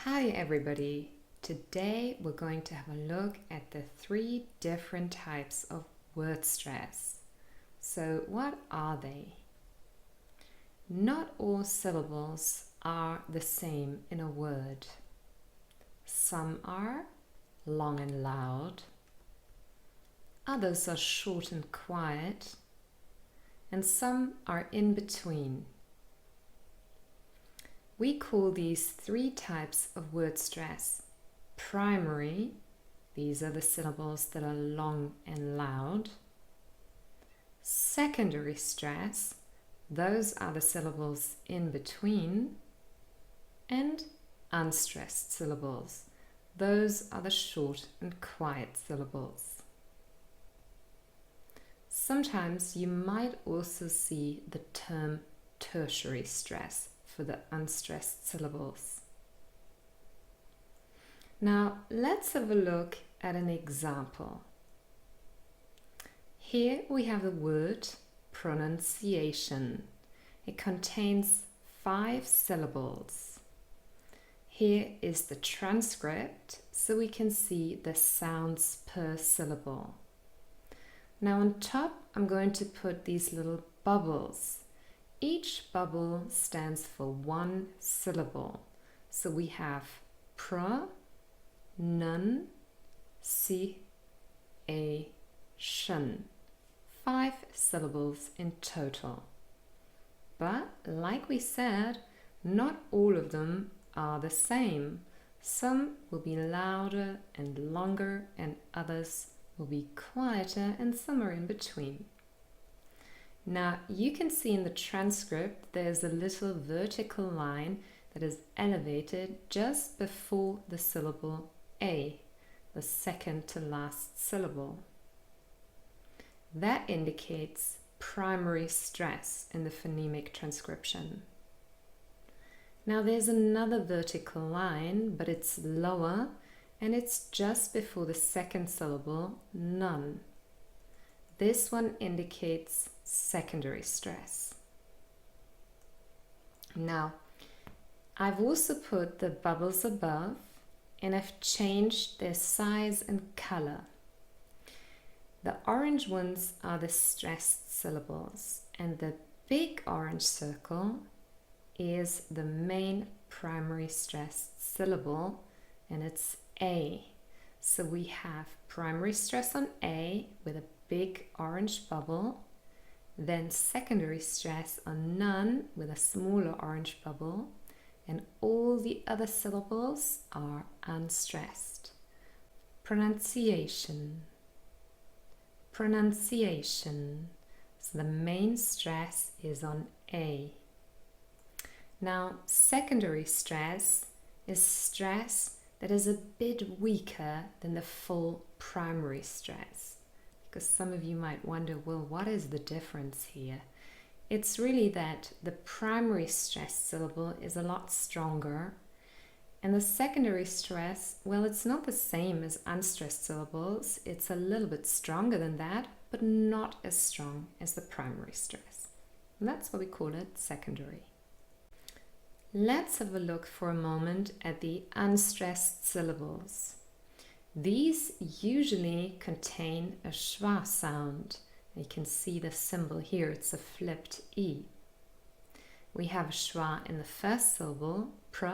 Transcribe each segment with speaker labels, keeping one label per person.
Speaker 1: Hi everybody! Today we're going to have a look at the three different types of word stress. So what are they? Not all syllables are the same in a word. Some are long and loud, others are short and quiet, and some are in between. We call these three types of word stress primary, these are the syllables that are long and loud. Secondary stress, those are the syllables in between. And unstressed syllables, those are the short and quiet syllables. Sometimes you might also see the term tertiary stress for the unstressed syllables. Now let's have a look at an example. Here we have the word pronunciation. It contains 5 syllables. Here is the transcript so we can see the sounds per syllable. Now on top I'm going to put these little bubbles. Each bubble stands for one syllable. So we have pro, nun, si, a, shun. 5 syllables in total. But like we said, not all of them are the same. Some will be louder and longer, and others will be quieter, and some are in between. Now you can see in the transcript there's a little vertical line that is elevated just before the syllable A, the second to last syllable. That indicates primary stress in the phonemic transcription. Now there's another vertical line, but it's lower and it's just before the second syllable, none. This one indicates secondary stress. Now, I've also put the bubbles above and I've changed their size and color. The orange ones are the stressed syllables, and the big orange circle is the main primary stressed syllable, and it's A. So we have primary stress on A with a big orange bubble, then secondary stress on none with a smaller orange bubble, and all the other syllables are unstressed. Pronunciation. Pronunciation. So the main stress is on A. Now, secondary stress is stress that is a bit weaker than the full primary stress. Because some of you might wonder, well, what is the difference here? It's really that the primary stress syllable is a lot stronger, and the secondary stress, well, it's not the same as unstressed syllables. It's a little bit stronger than that, but not as strong as the primary stress. And that's why we call it secondary. Let's have a look for a moment at the unstressed syllables. These usually contain a schwa sound. You can see the symbol here, it's a flipped E. We have a schwa in the first syllable, pr,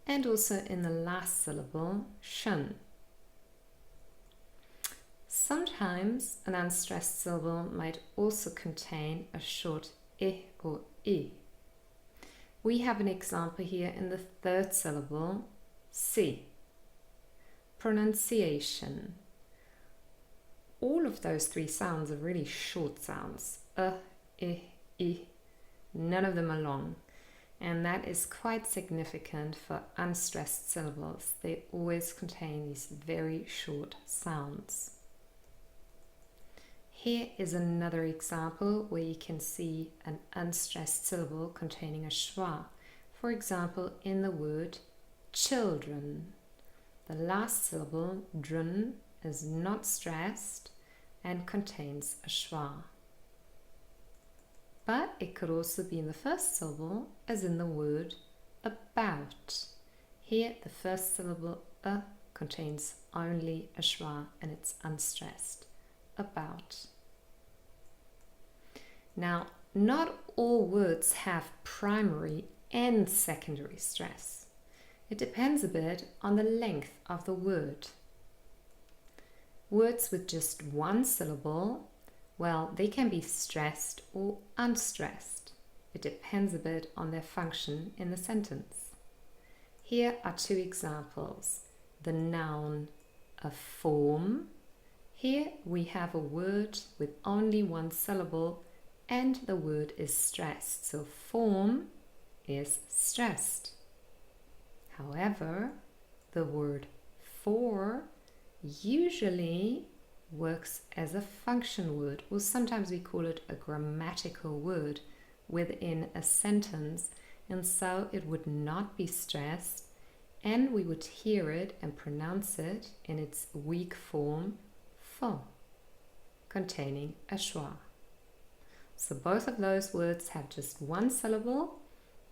Speaker 1: and also in the last syllable, shun. Sometimes an unstressed syllable might also contain a short I or I. We have an example here in the third syllable, si. Pronunciation. All of those 3 sounds are really short sounds. I. None of them are long. And that is quite significant for unstressed syllables. They always contain these very short sounds. Here is another example where you can see an unstressed syllable containing a schwa. For example, in the word children. The last syllable, drun, is not stressed and contains a schwa. But it could also be in the first syllable, as in the word about. Here, the first syllable contains only a schwa and it's unstressed. About. Now, not all words have primary and secondary stress. It depends a bit on the length of the word. Words with just one syllable, well, they can be stressed or unstressed. It depends a bit on their function in the sentence. Here are two examples. The noun a form. Here we have a word with only one syllable and the word is stressed. So form is stressed. However, the word for usually works as a function word, or sometimes we call it a grammatical word within a sentence, and so it would not be stressed and we would hear it and pronounce it in its weak form for, containing a schwa. So both of those words have just one syllable,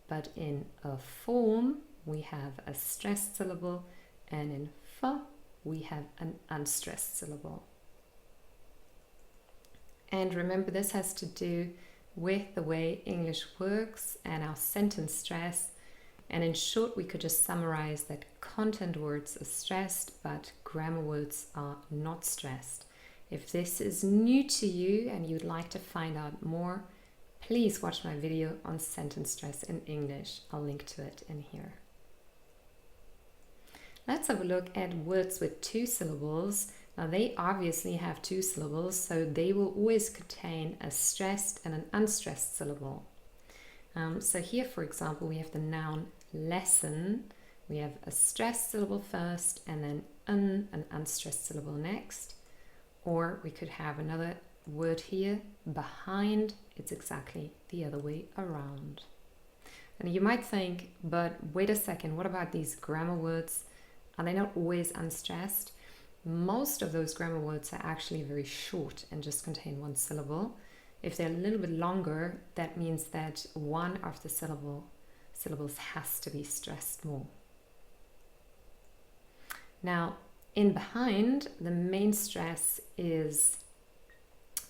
Speaker 1: but in a form we have a stressed syllable and in for we have an unstressed syllable. And remember, this has to do with the way English works and our sentence stress. And in short, we could just summarize that content words are stressed, but grammar words are not stressed. If this is new to you and you'd like to find out more, please watch my video on sentence stress in English. I'll link to it in here. Let's have a look at words with two syllables. Now they obviously have two syllables, so they will always contain a stressed and an unstressed syllable. So here, for example, we have the noun lesson. We have a stressed syllable first and then an unstressed syllable next. Or we could have another word here, behind. It's exactly the other way around. And you might think, but wait a second, what about these grammar words? Are they not always unstressed? Most of those grammar words are actually very short and just contain one syllable. If they're a little bit longer, that means that one of the syllables has to be stressed more. Now, in behind, the main stress is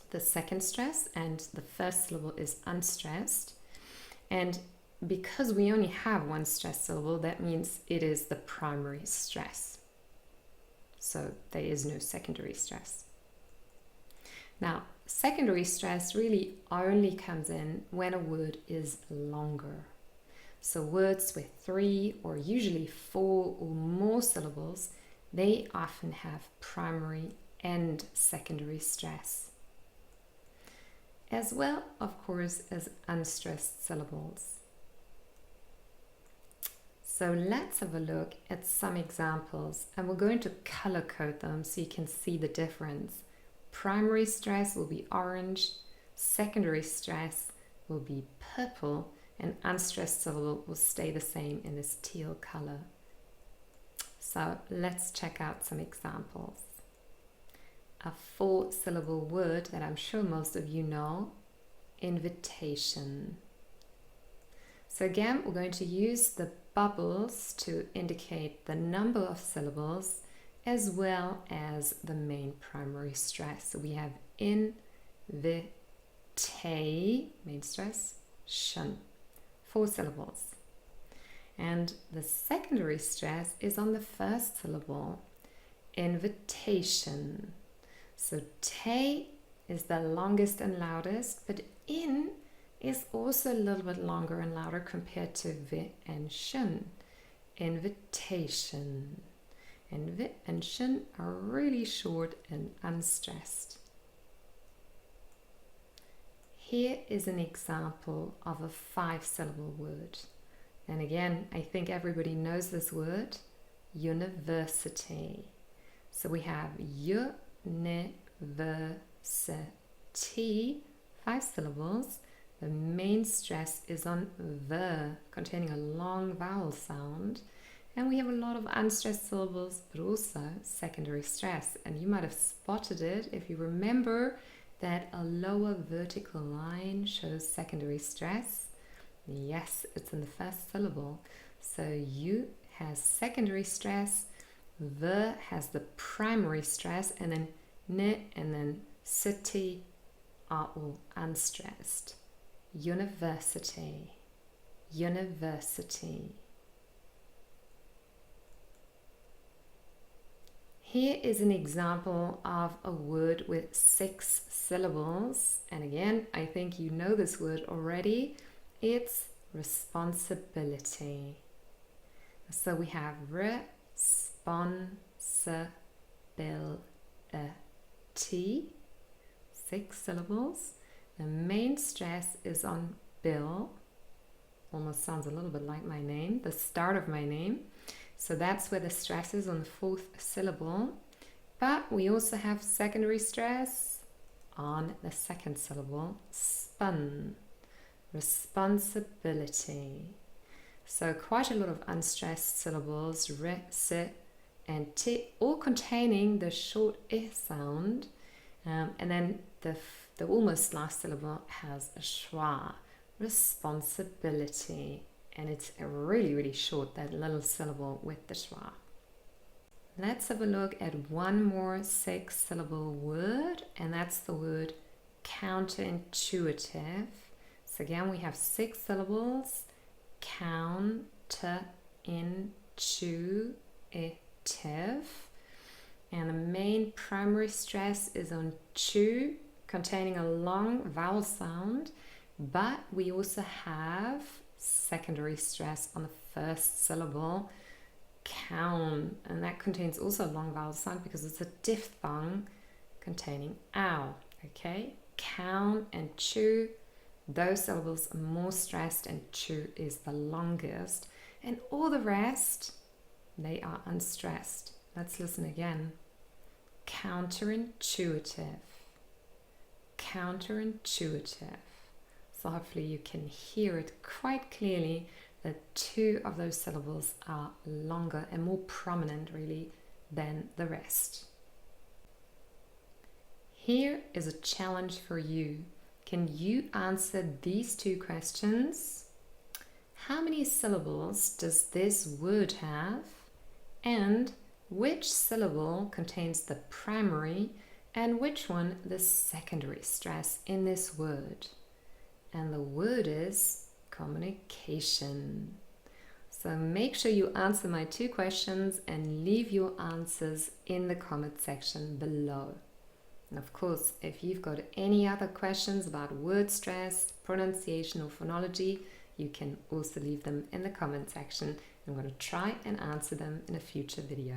Speaker 1: the second stress and the first syllable is unstressed. And because we only have one stressed syllable, that means it is the primary stress. So there is no secondary stress. Now, secondary stress really only comes in when a word is longer. So words with 3 or usually 4 or more syllables, they often have primary and secondary stress. As well, of course, as unstressed syllables. So let's have a look at some examples, and we're going to color code them so you can see the difference. Primary stress will be orange, secondary stress will be purple, and unstressed syllable will stay the same in this teal color. So let's check out some examples. A 4-syllable word that I'm sure most of you know, invitation. So again, we're going to use the bubbles to indicate the number of syllables as well as the main primary stress. So we have in, main stress, shun, 4 syllables. And the secondary stress is on the first syllable, invitation. So te is the longest and loudest, but in is also a little bit longer and louder compared to vi and shun. Invitation. And vi and shun are really short and unstressed. Here is an example of a 5-syllable word. And again, I think everybody knows this word, university. So we have university, 5 syllables. The main stress is on the, containing a long vowel sound. And we have a lot of unstressed syllables, but also secondary stress. And you might have spotted it if you remember that a lower vertical line shows secondary stress. Yes, it's in the first syllable. So you has secondary stress, the has the primary stress, and then n and then city are all unstressed. University, university. Here is an example of a word with 6 syllables. And again, I think you know this word already. It's responsibility. So we have responsibility, 6 syllables. The main stress is on bill. Almost sounds a little bit like my name, the start of my name. So that's where the stress is, on the 4th syllable. But we also have secondary stress on the 2nd syllable, spun, responsibility. So quite a lot of unstressed syllables, re, se, and t, all containing the short I sound. And then the almost last syllable has a schwa, responsibility. And it's really, really short, that little syllable with the schwa. Let's have a look at one more 6-syllable word, and that's the word counterintuitive. So again, we have 6 syllables, counterintuitive. And the main primary stress is on chu, containing a long vowel sound, but we also have secondary stress on the 1st syllable, count, and that contains also a long vowel sound because it's a diphthong containing ow. Okay, count and chew, those syllables are more stressed, and chew is the longest, and all the rest, they are unstressed. Let's listen again. Counterintuitive, counterintuitive. So hopefully you can hear it quite clearly that 2 of those syllables are longer and more prominent really than the rest. Here is a challenge for you. Can you answer these 2 questions? How many syllables does this word have? And which syllable contains the primary and which one the secondary stress in this word? And the word is communication. So make sure you answer my 2 questions and leave your answers in the comment section below. And of course, if you've got any other questions about word stress, pronunciation or phonology, you can also leave them in the comment section. I'm going to try and answer them in a future video.